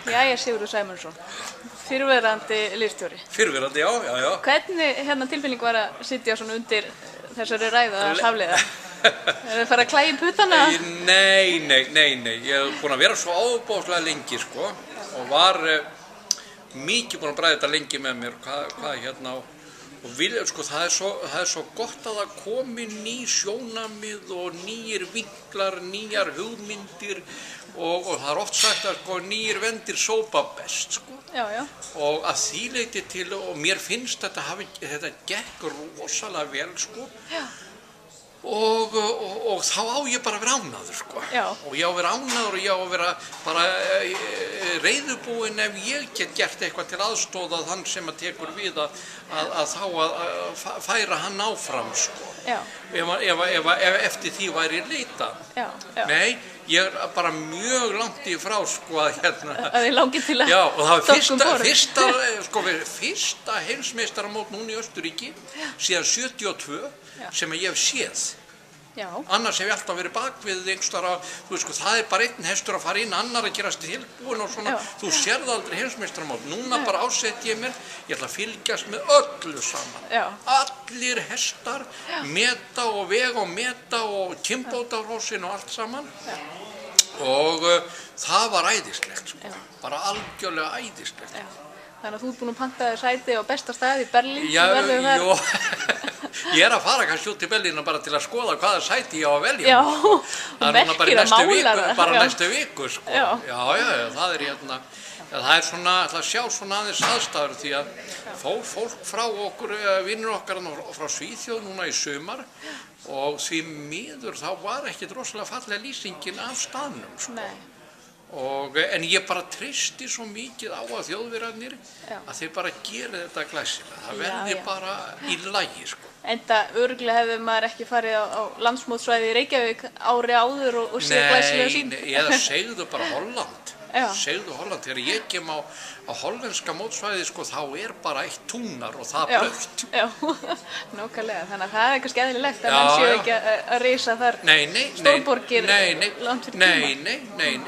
Jæja, Sigurður Sæmundsson, fyrrverandi liðsstjóri. Fyrrverandi, já. Hvernig tilfinning var að sitja svona undir þessari ræðu að Hafliða? Er það fara að klæja puttana? Nei. Ég hef búin að vera svo ábúðslega lengi, sko, og var mikið búin að bræða þetta lengi með mér, og sko, það er svo gott að það komi ný sjónarmið og nýjir vinklar, nýjar hugmyndir og það er oft sagt að sko, nýjir vendir sópa best, sko. Já. Og að því leyti til, og mér finnst þetta gekk rosalega vel, sko. Já. Og þá á ég bara að vera ánægður, sko. Já. Og ég á að vera ánægður og ég á að vera bara reiðubúinn ef ég get gert eitthvað til aðstóða þann sem að tekur við að þá að færa hann áfram, sko. Já. Ef eftir því væri leita. Já. Nei, ég er bara mjög langt í frá, sko, að Að þið langið til að já, og það var fyrsta heimsmeistaramót núna í Austurríki síðan 72 sem ég hef séð. Já. Annars hef ég alltaf verið bakvið einhverstara, þú veist, sko, það er bara einn hestur að fara inn, annar að gerast tilbúin og svona, þú sérð aldrei heimsmeistaramót. Núna bara ásett ég mér, ég ætla að fylgjast með öllu saman. Já. Allir hestar, meta og vega og meta og kynbótafrósin og allt saman. Já. Og það var æðislegt, sko. Bara algjörlega æðislegt. Já. Þannig að þú ert búin að panta þér sæti á besta staði í Berlín. Já. Ég er að fara kannski út til Berlín bara til að skoða hvaða sæti ég á að velja. Já, og merkir að mála það. Bara næstu viku, sko. Já, það er það er svona, að sjá svona aðeins aðstæður því að fólk frá okkur, vinnur okkar frá Svíþjóð núna í sumar og því miður þá var ekkert rosalega fallega lýsingin af staðnum, sko. Nei. En ég bara treysti svo mikið á að Þjóðverjarnir að þeir bara gera þetta glæsilega. Það verði bara í lagi, sko. Enda örugglega hefði maður ekki farið á landsmótsvæði í Reykjavík ári áður og séð glæsilega sín. Nei, eða segðu bara Holland. Já. Segðu Holland. Þegar ég kem á hollenska mótsvæði, sko, þá er bara eitt túnar og það blautt. Já, nákvæmlega. Þannig að það er kannski eðlilegt að menn séu ekki að reisa þar stórborgir langt fyrir tíma. Nei.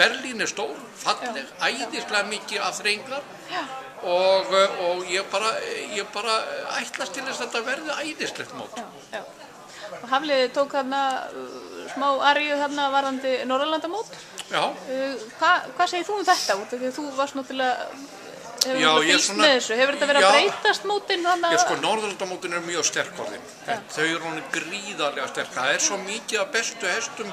Berlín er stór, falleg, æðislega mikið af þrenglar og ég bara ætlast til þess að þetta verði æðislegt mót. Já. Og Hafliði tók þarna smá aríu þarna varðandi Norðurlandamót. Já. Hvað segir þú þetta út? Því að þú varst náttúrulega fylgst með þessu. Hefur þetta verið að breytast mótin þannig að... Sko, Norðurlandamótin er mjög sterk orðin. Þau eru gríðarlega sterk. Það er svo mikið af bestu hestum,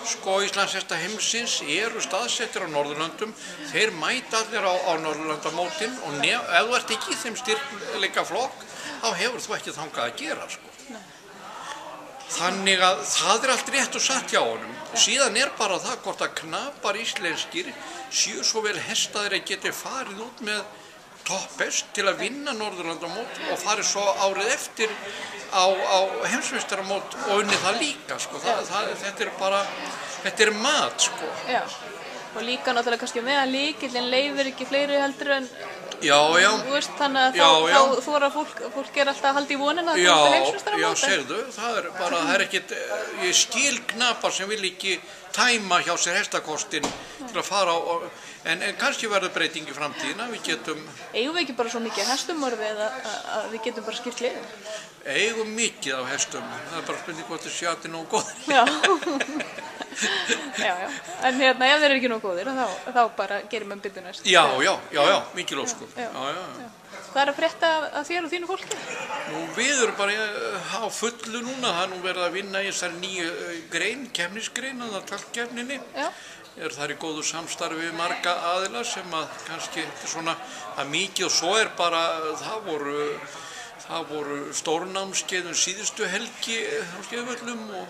sko, Íslandshesta heimsins eru staðsettir á Norðurlöndum. Þeir mæta allir á Norðurlandamótin og ef þú ert ekki í þeim styrkleika flokk, þá hefur þú ekki þangað að gera, sko. Þannig að það er allt rétt og satt hjá honum. Síðan er bara það hvort að knapar íslenskir séu svo vel hestaðir að geti farið út með topphest til að vinna Norðurlandamót og farið svo árið eftir á heimsmeistaramót og unnið það líka, sko. Þetta er mat, sko. Já, og líka náttúrulega kannski meðan lykillinn leyfir ekki fleiri heldur en Já. Þú veist, þannig að þá þorar fólk er alltaf að halda í vonina að það er heimsmeistaramót. Já, segðu, það er ekkit, ég skil knapar sem vil ekki tæma hjá sér hestakostin til að fara á, en kannski verður breyting í framtíðina, við getum... Eigum við ekki bara svo mikið hestumorfi að við getum bara skipt liðin? Eigum mikið af hestum, það er bara spurning hvort þið sjati nógu góðir. Já, en ef þeir eru ekki nógu góðir, þá bara gerum við byttu næst. Já, mikil óskum. Hvað er að frétta af þér og þínu fólki? Nú, við erum bara á fullu núna, það er nú verið að vinna í þessari nýju grein, keppnisgrein, að það tölkkeppninni. Það er í góðu samstarfi við marga aðila sem að kannski svona að mikið og svo er bara, það voru stórnámskeið síðustu helgi á Skeiðvöllum og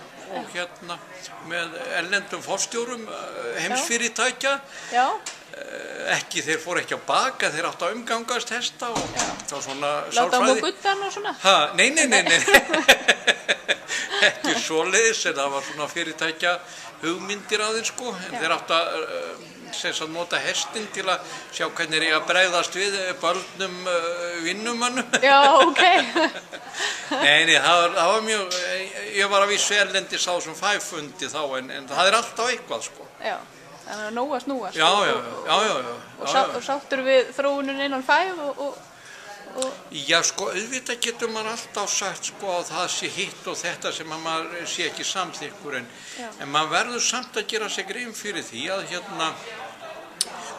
með erlendum forstjórum heimsfyrirtækja. Já. Þeir fóru ekki að baka, þeir áttu að umgangast hesta og þá svona Láta á guttan og svona? Nei. Ekki svoleiðis, en það var svona fyrirtækja hugmyndir aðeins, sko, en þeir áttu að nota hestin til að sjá hvernig þeir eiga að bregðast við börnum vinnumönnum. Já, ok. Nei, það var mjög, ég var að vísu erlendis á þessum 5 fundi þá, en það er alltaf eitthvað, sko. Já. Þannig að nóg að snúast. Já. Og sáttur við þróunin innan 5 og... Já, sko, auðvitað getur maður alltaf sagt, sko, að það sé hitt og þetta sem að maður sé ekki samþykkur en maður verður samt að gera sig grein fyrir því að hérna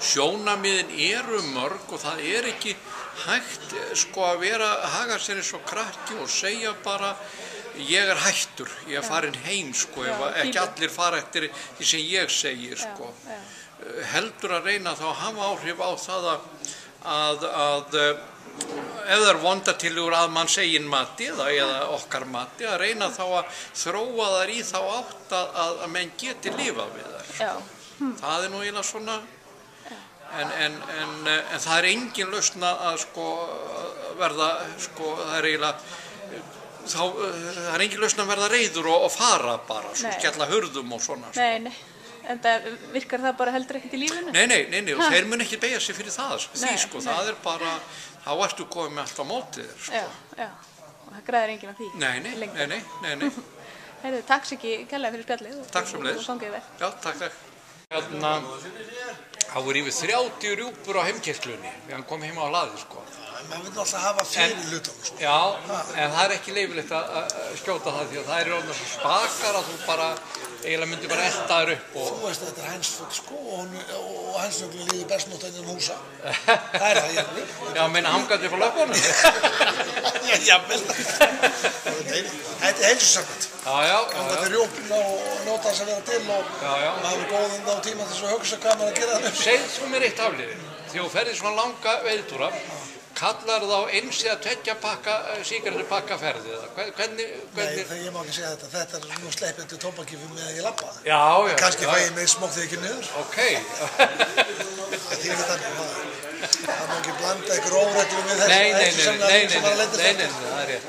sjónarmiðin eru mörg og það er ekki hægt, sko, að haga sér eins og krakki og segja bara ég er hættur, ég er farin heim, sko, ef ekki allir fara eftir því sem ég segi, sko. Heldur að reyna þá að hafa áhrif á það að ef það er vondatillögur að manns eigin mati eða okkar mati, að reyna þá að þróa þær í þá átt að menn geti lifað við þær. Það er nú eiginlega svona, en það er engin lausn að sko verða, sko, það er eiginlega, það er engin lausn að verða reiður og fara bara, svo skella hurðum og svona. Nei. En það virkar það bara heldur ekkert í lífinu? Nei, og þeir mun ekki beygja sig fyrir það, sko, það er bara, þá ertu komið með allt á mótið þér, sko. Já, og það græðir enginn af því. Nei. Heyrðu, takk ekki kærlega fyrir spjallið. Takk sömuleiðis. Og gangið vel. Já, takk. Hérna, það voru yfir 30 rjúpur á heimkeyslunni, við hann kom heim á hlaði, sko. Maður vil alltaf hafa fyrir hlutunum, sko. Já, en það er ekki leyfilegt að skjóta það því að það er orðið svo spakar að þú bara eiginlega myndi bara elta þér upp og... Þú veist að þetta er hænsfugl, sko, og hænsfuglinn líður best nótt innan húsa. Það er það, ég vil. Já, meina hangandi upp á löpunum. Já, vel. Þetta er heilsusakvæmt. Já. Ganga til rjúpuna og nota þess að vera til og maður hefur góðan á tíma þess að hugsa hvað maður að gera það. Segð svo mér eitt afliði. Þegar þú ferðir svona langa veiðtúra, kallar þá eins eða 2 sígarettupakka ferði eða hvernig? Nei, ég má ekki segja þetta. Þetta er nú sleipandi tóbakífi með að ég labba. Já. Kannski fæ ég mig smók þegar ekki niður. Ok. Því er þetta það má ekki blanda ykkur óreglum við þessu. Nei, það er rétt.